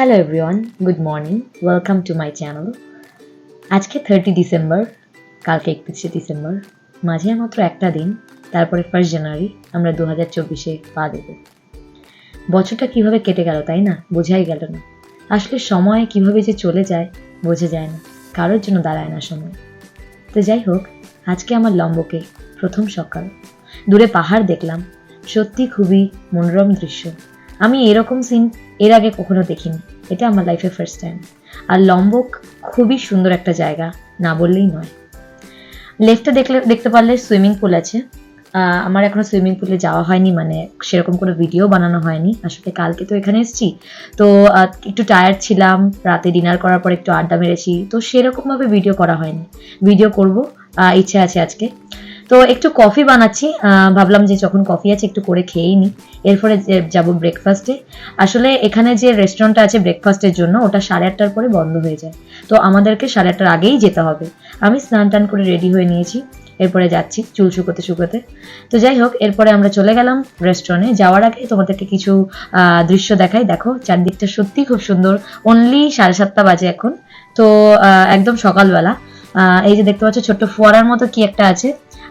Hello everyone, good morning, welcome to my channel. আজকে 30 December, কালকে 31শে December, মাঝে মাত্র একটা দিন, তারপরে 1 জানুয়ারি আমরা 2024-এ পা দেব। বছরটা কিভাবে কেটে গেল তাই না, বোঝাই গেল না। আসলে সময় কিভাবে যে চলে যায় বোঝা যায় না, কারোর জন্য দাঁড়ায় না সময়। তো যাই হোক, আজকে আমার লম্বকে প্রথম সকাল, দূরে পাহাড় দেখলাম, সত্যি খুবই মনোরম দৃশ্য। আমি এরকম সিন এর আগে কখনো দেখিনি, এটা আমার লাইফে ফার্স্ট টাইম। আর লম্বক খুবই সুন্দর একটা জায়গা, না বললেই নয়। লেফটে দেখতে পারলে সুইমিং পুল আছে। আমার এখনো সুইমিং পুলে যাওয়া হয়নি, মানে সেরকম কোনো ভিডিও বানানো হয়নি। আসলে কালকে তো এখানে এসেছি, তো একটু টায়ার্ড ছিলাম, রাতে ডিনার করার পর একটু আড্ডা মেরেছি, তো সেরকমভাবে ভিডিও করা হয়নি। ভিডিও করব, ইচ্ছে আছে আজকে। তো একটু কফি বানাচ্ছি, ভাবলাম যে যখন কফি আছে একটু করে খেয়েই নিই, এরপরে যাব ব্রেকফাস্টে। আসলে এখানে যে রেস্টুরেন্টটা আছে ব্রেকফাস্টের জন্য, ওটা 8:30টার পরে বন্ধ হয়ে যায়, তো আমাদেরকে 8:30টার আগেই যেতে হবে। আমি স্নান টান করে রেডি হয়ে নিয়েছি, এরপরে যাচ্ছি চুল শুকোতে শুকোতে। তো যাই হোক, এরপরে আমরা চলে গেলাম রেস্টুরেন্টে। যাওয়ার আগে তোমাদেরকে কিছু দৃশ্য দেখাই। দেখো, চারদিকটা সত্যি খুব সুন্দর। অনলি 7:30 বাজে এখন, তো একদম সকালবেলা। এই যে দেখতে পাচ্ছ ছোট্ট ফোয়ারার মতো কি একটা আছে,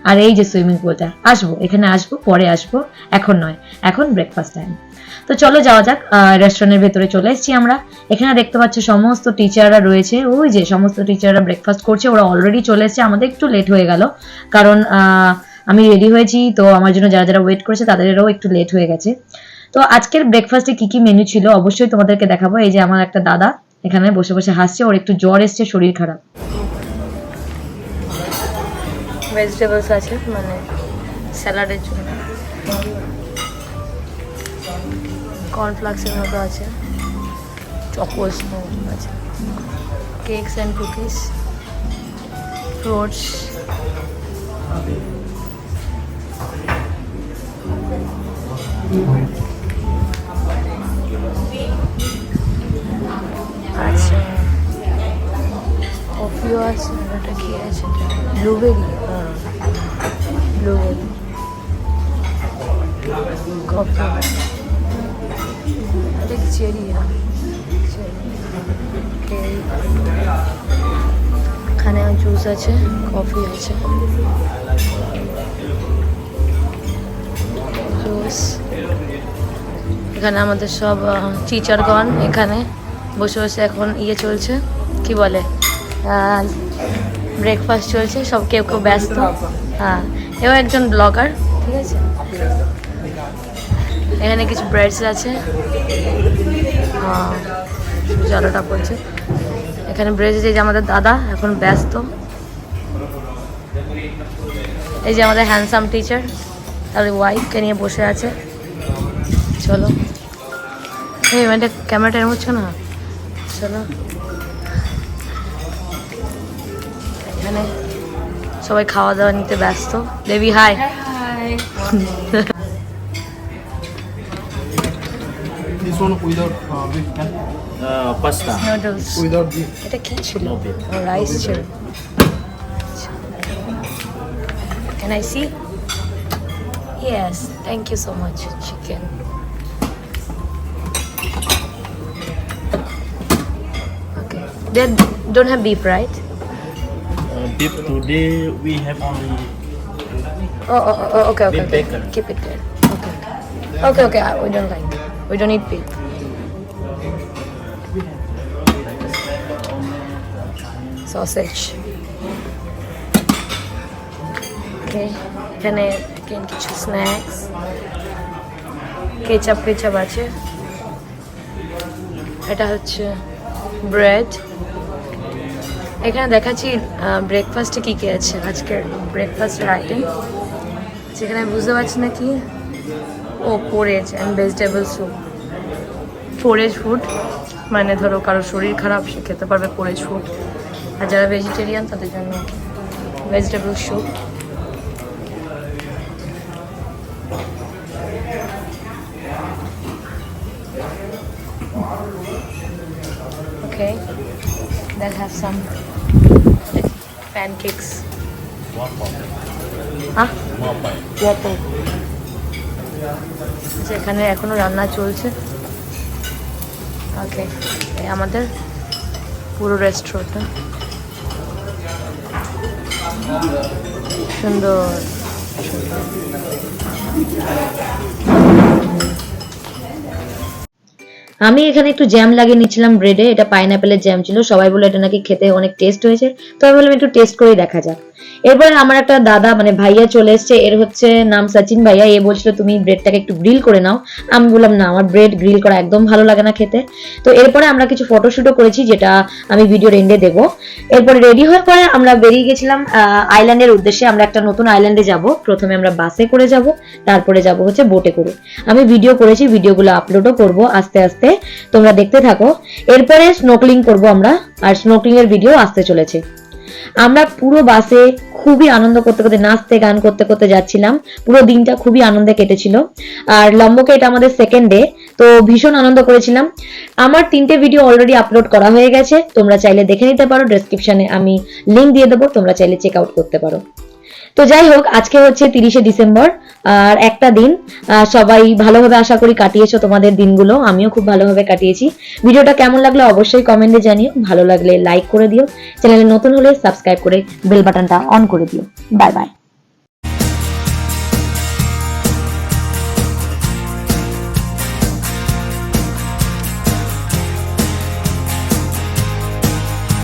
আর এই যে সুইমিং পুলটা। আসবো, এখানে আসবো, পরে আসবো, এখন নয়, এখন ব্রেকফাস্ট টাইম। তো চলো যাওয়া যাক। রেস্টুরেন্টের ভেতরে চলে এসেছি আমরা। এখানে দেখতে পাচ্ছ সমস্ত টিচাররা রয়েছে, ওই যে সমস্ত টিচাররা ব্রেকফাস্ট করছে। ওরা অলরেডি চলে এসেছে, আমাদের একটু লেট হয়ে গেল, কারণ আমি রেডি হয়েছি, তো আমার জন্য যারা যারা ওয়েট করেছে তাদেরও একটু লেট হয়ে গেছে। তো আজকের ব্রেকফাস্টে কি কি মেনু ছিল অবশ্যই তোমাদেরকে দেখাবো। এই যে আমার একটা দাদা এখানে বসে বসে হাসছে, ওর একটু জ্বর এসছে, শরীর খারাপ। ভেজিটেবলস আছে, মানে স্যালাডের জন্য। কর্নফ্লাক্সের মতো আছে, চকোস আছে, কেকস অ্যান্ড কুকিজ, ফ্রুটস, আচ্ছা কফিও আছে। এটা কি আছে? ব্লুবেরি, হ্যাঁ ব্লুবেরি কফি। এটা কি চেরি? এখানে জুস আছে, কফি আছে, জুস। এখানে আমাদের সব টিচারগণ এখানে বসে বসে এখন চলছে, কি বলে, ব্রেকফাস্ট চলছে। সব কেউ কেউ ব্যস্ত। হ্যাঁ, এও একজন ব্লগার, ঠিক আছে। এখানে কিছু ব্রেডস আছে, জলটা পড়ছে। এখানে ব্রেডস, এই যে আমাদের দাদা এখন ব্যস্ত। এই যে আমাদের হ্যান্ডসাম টিচার তাদের ওয়াইফকে নিয়ে বসে আছে। চলো, এই মানে ক্যামেরাটা এরম হচ্ছে না, চলো। এখানে সবাই খাওয়া দাওয়া নিতে ব্যস্ত। Debi hi. This one without beef, can? Pasta. Noodles. Without beef. এটা কি ছিল? No beef. রাইস ছিল। Can I see? Yes, thank you so much. Chicken. Okay. They don't have beef, right? Beef today we have only Okay. Beef bacon. Keep it there. Okay. We don't like. We don't eat beef. Sausage. Okay. এখানে কিছু snacks, ketchup আছে। এটা হচ্ছে bread. এখানে দেখাচ্ছি ব্রেকফাস্টে কী কী আছে, আজকের ব্রেকফাস্টের আইটেম। সেখানে বুঝতে পারছি না কি, পোরেজ অ্যান্ড ভেজিটেবল স্যুপ। পোরেজ ফুড মানে ধরো কারো শরীর খারাপ, সে খেতে পারবে পোরেজ ফুড, আর যারা ভেজিটেরিয়ান তাদের জন্য vegetable soup. Okay, they'll have some pancakes. Huh? Waffle. যেখানে এখনো রান্না চলছে। ওকে, আমাদের পুরো রেস্টুরেন্টটা সুন্দর। আমি এখানে একটু জ্যাম লাগিয়ে নিচ্ছিলাম ব্রেডে, এটা পাইনাপেলের জ্যাম ছিল, সবাই বলে এটা নাকি খেতে অনেক টেস্ট হয়েছে, তো আমি বললাম একটু টেস্ট করেই দেখা যাক। এরপরে আমার একটা দাদা মানে ভাইয়া চলে এসছে, এর হচ্ছে নাম সচিন ভাইয়া, এ বলছিল তুমি ব্রেডটাকে একটু গ্রিল করে নাও। আমি বললাম না, আমার ব্রেড গ্রিল করা একদম ভালো লাগে না খেতে। তো এরপরে আমরা কিছু ফটোশুটও করেছি, যেটা আমি ভিডিওর এন্ডে দেবো। এরপরে রেডি হয়ে পরে আমরা বেরিয়ে গেছিলাম আইল্যান্ডের উদ্দেশ্যে। আমরা একটা নতুন আইল্যান্ডে যাব, প্রথমে আমরা বাসে করে যাব, তারপরে যাব হচ্ছে বোটে করে। আমি ভিডিও করেছি, ভিডিওগুলো আপলোডও করব আস্তে আস্তে, তোমরা দেখতে থাকো। এরপরে স্নোকলিং করব আমরা, আর স্নোকলিং এর ভিডিও আসতে চলেছে। আমরা পুরো বাসে খুবই আনন্দ করতে করতে, নাচতে গান করতে করতে যাচ্ছিলাম। পুরো দিনটা খুবই আনন্দে কেটেছিল। আর লম্বকে এটা আমাদের সেকেন্ড ডে, তো ভীষণ আনন্দ করেছিলাম। আমার 3টে ভিডিও অলরেডি আপলোড করা হয়ে গেছে, তোমরা চাইলে দেখে নিতে পারো, ডেসক্রিপশনে আমি লিংক দিয়ে দেবো, তোমরা চাইলে চেক আউট করতে পারো। তো যাই হোক, আজকে হচ্ছে 30শে ডিসেম্বর, আর একটা দিন সবাই ভালোভাবে আশা করি কাটিয়েছো তোমাদের দিনগুলো, আমিও খুব ভালোভাবে কাটিয়েছি। ভিডিওটা কেমন লাগলো অবশ্যই কমেন্টে জানিও, ভালো লাগলে লাইক করে দিও, চ্যানেলে নতুন হলে সাবস্ক্রাইব করে বেল বাটনটা অন করে দিও। Bye bye.